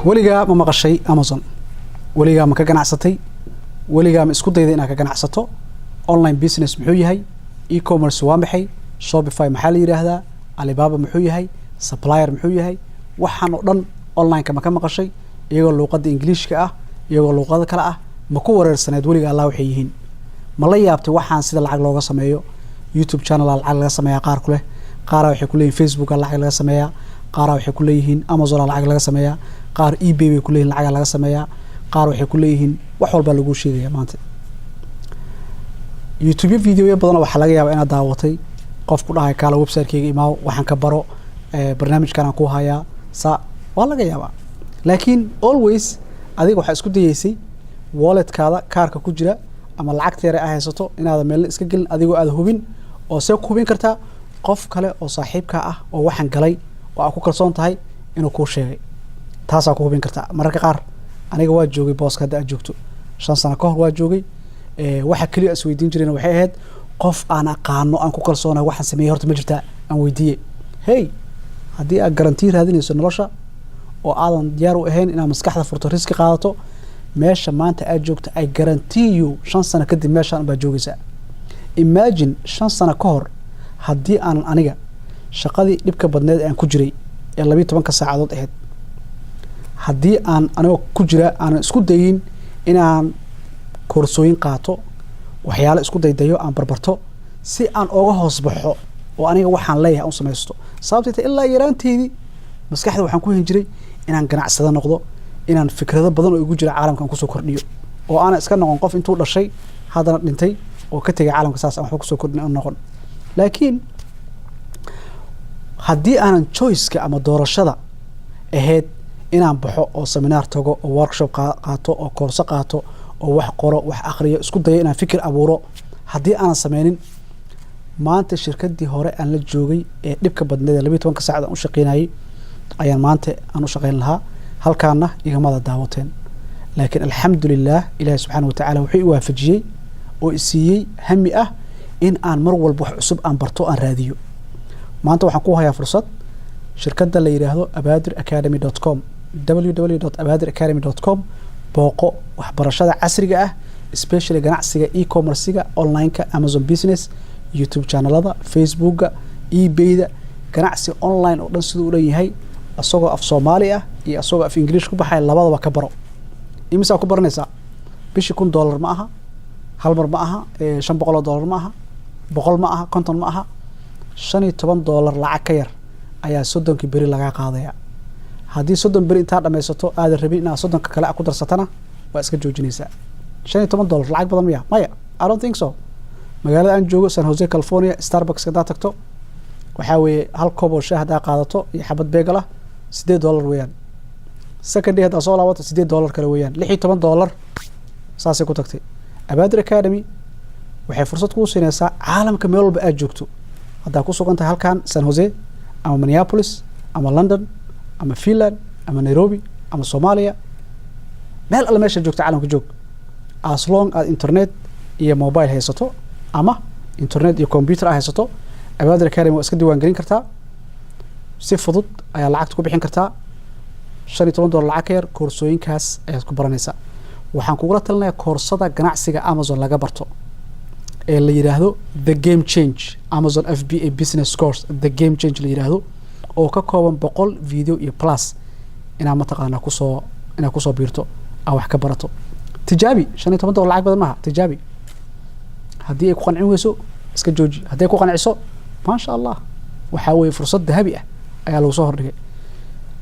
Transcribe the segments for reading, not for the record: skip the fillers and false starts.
weligaa ma maqashay Amazon weligaa ma ka ganacsatay weligaa ma isku dayday inaad ka ganacsato online business muxuu yahay e-commerce waa maxay Shopify maxaa la yiraahdaa Alibaba muxuu yahay supplier muxuu yahay waxaan oo dhan online ka ma ka maqashay iyagoo luqadda Englishka ah iyagoo luqadda kale ah ma ku wareersaneed weligaa Allah waxay yihiin ma la yaabtay waxaan sida lacag looga sameeyo YouTube channel lacag laga sameeyaa qaar ku leh qaar waxay ku leeyihiin Facebook lacag laga sameeyaa qaar waxay ku leeyihiin Amazon lacag laga sameeyaa qaar eBay way ku leeyihiin lacag laga sameeyaa qaar waxay ku leeyihiin wax walba lagu sheegaya maanta YouTube video badan waxa laga yaabaa inaad daawatay qof ku dhahay kala website-kayga imaaw waxaan ka baro barnaamijkan aan ku hayaa waa laga yaabaa laakiin always adiga waxa isku dayeysay wallet-kaada kaarka ku jira ama lacagteera ay haysato inaad meel iska gelin adigoo aad hubin oo soo hubin kartaa qof kale oo saaxiibka ah oo waxaan galay oo aad ku kalsoon tahay inuu ku sheegay taas aad ku hubin kartaa mararka qaar aniga waa joogay booska hadda aad joogto 5 sano ka hor waa joogay waxa kaliya is weydiin jireen waxay ahayd qof aan aqaano aan ku kalsoonahay waxaan sameeyay horta ma jirtaa aan weydiiyay hey haddii aad garantii raadinayso nolosha oo aadan diyaar u ahayn inaad maskaxda furto riski qaadato meesha maanta aad joogto ay guarantee you 5 sano kadib meeshaan baad joogaysaa imagine 5 sano ka hor haddii aan aniga shaqadii dhibka badneed aan ku jiray ee 12 saacadood ahayd haddii aan aniga ku jira aan isku dayin inaan koorsooyin qaato waxyaalo isku daydayo aan barbarto si aan uga hoos baxo oo aniga waxaan leeyahay aan samaysto sababtoo ilaa yaraanteedii maskaxda waxaan ku hin jiray inaan ganacsada noqdo inaan fikrado badan oo igu jira caalamkan ku soo kordhiyo oo aan iska noqon qof intuu dhashay hadana dhintay oo ka tagay caalamka saas aan wax ku soo kordhin noqon laakiin haddii aanan choice-ka ama doorashada ahayd inaan baxo oo seminar tago oo workshop qaato oo koorso qaato oo wax qoro wax akhriyo isku dayo inaan fikir abuuro haddii aanan sameynin maanta shirkadii hore aan la joogay ee dhibka badneed 12 saacadood aan u shaqeynayay ayaan maanta aan u shaqeyn lahaa halkaana igamada daawateen laakiin alxamdulillah ilaahay subxaanahu wa ta'aala wuxuu waafajiyay oo isiiyay hami ah in aan mar walba wax cusub aan barto aan raadiyo maanta waxaan ku hayaa fursad shirkadda la yiraahdo abadiracademy.com www.abadiracademy.com booqo waxbarashada casriga ah especially ganacsiga e-commerce-ga online-ka Amazon business YouTube channelada Facebook-ga eBay-da ganacsi online oo dhan sidoo u leeyahay asagoo af Soomaali ah iyo asagoo af English ku baxay labadaba ka baro imisa ku baranaysaa bishi $1 ma aha hal mar ma aha $500 ma aha 100 ma aha 50 ma aha $15 lacag ka yar ayaa 30 beri laga qaadaya haddii 30 beri inta dhameysato aad rabin inaad 30 kale ku darsatana waa iska joojinaysaa $15 lacag badan miya maya I don't think so magaalada aan joogo San Jose California Starbucks ka tagto waxa weeye hal koob oo shaah hadaa qaadato iyo xabad bagel ah $8 weeyaan second day hadaa soo laabato $8 kale weeyaan $16 saasay ku tagtay Abadir Academy waxay fursad kuu siinaysaa caalamka meel walba aad joogto hadaa ku sugan tahay halkan San Jose ama Minneapolis ama London ama Finland ama Nairobi ama Soomaaliya meel alla meesha joogto caalamka joog as long as internet iyo mobile haysato ama internet iyo computer haysato Abadir Academy iska diiwaan gelin kartaa si fudud ayaa lacag ku bixin kartaa $15 lacag yar koorsooyinkaas ayaad ku baranaysaa waxaan kugu la talinayaa koorsada ganacsiga Amazon laga barto ee la yiraahdo The Game Change Amazon FBA Business Course The Game Change la yiraahdo oo ka kooban 100 video iyo plus inaad mataqaana ku soo biirto aan wax ka barato tijaabi $15 lacag badan maaha tijaabi haddii ay ku qancin weyso iska jooji haddii ku qanciso ma sha Allah waxa weeye fursad dahabi ah ayaa lagu soo hordhigay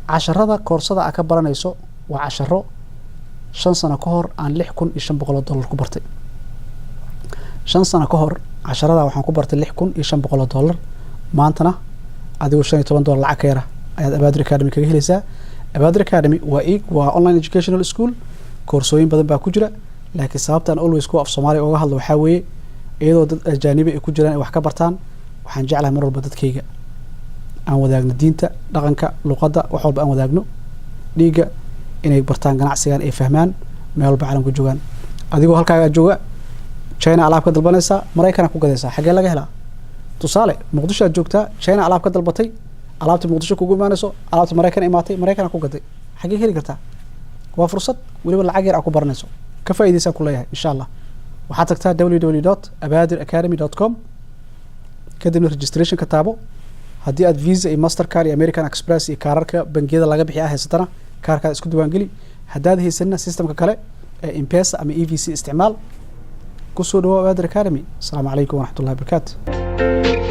casharada koorsada aad ka baranayso waa casharo 5 sano ka hor aan $6,500 ku bartay 5 sano ka hor casharada waxaan ku bartay $6,500 maantana adigoo $15 lacag ka yar ayaad Abadir Academy kaga helaysaa Abadir Academy waa online educational school koorsooyin badan baa ku jira laakiin sababtan always ku af Soomaali uga hadlo waxa weeye iyadoo dad ajaanibi ay ku jiraan wax ka bartaan waxaan jeclahay mar walba dadkayga aan wadaagno diinta dhaqanka luqadda wax walba aan wadaagno dhiiga inay bartaan ganacsigan ay fahmaan meel walba caalamka joogaan adigoo halkaaga jooga China alaab ka dalbanaysa Mareykan ku gadaysa xagee laga helaa tusaale Muqdisho aad joogtaa China alaab ka dalbatay alaabta Muqdisho kugu imaanayso alaabta Mareykan imaatay Mareykan ku gaday xagee heli kartaa waa fursad weliba lacag yar aad ku baranayso ka faa'iidaysaa ku leeyahay insha allah waxaad tagtaa www.abadiracademy.com kadibna registration ka taabo haddii aad visa iyo mastercard iyo american express iyo kaararka bangiyada laga bixiya haysatana kaarkaad isku diiwaangeli haddaad haysanina systemka kale ee impesa ama evc isticmaal kusoo dhawo Abadir Academy. Assalamu calaykum waraxmatullahi wabarakaatu.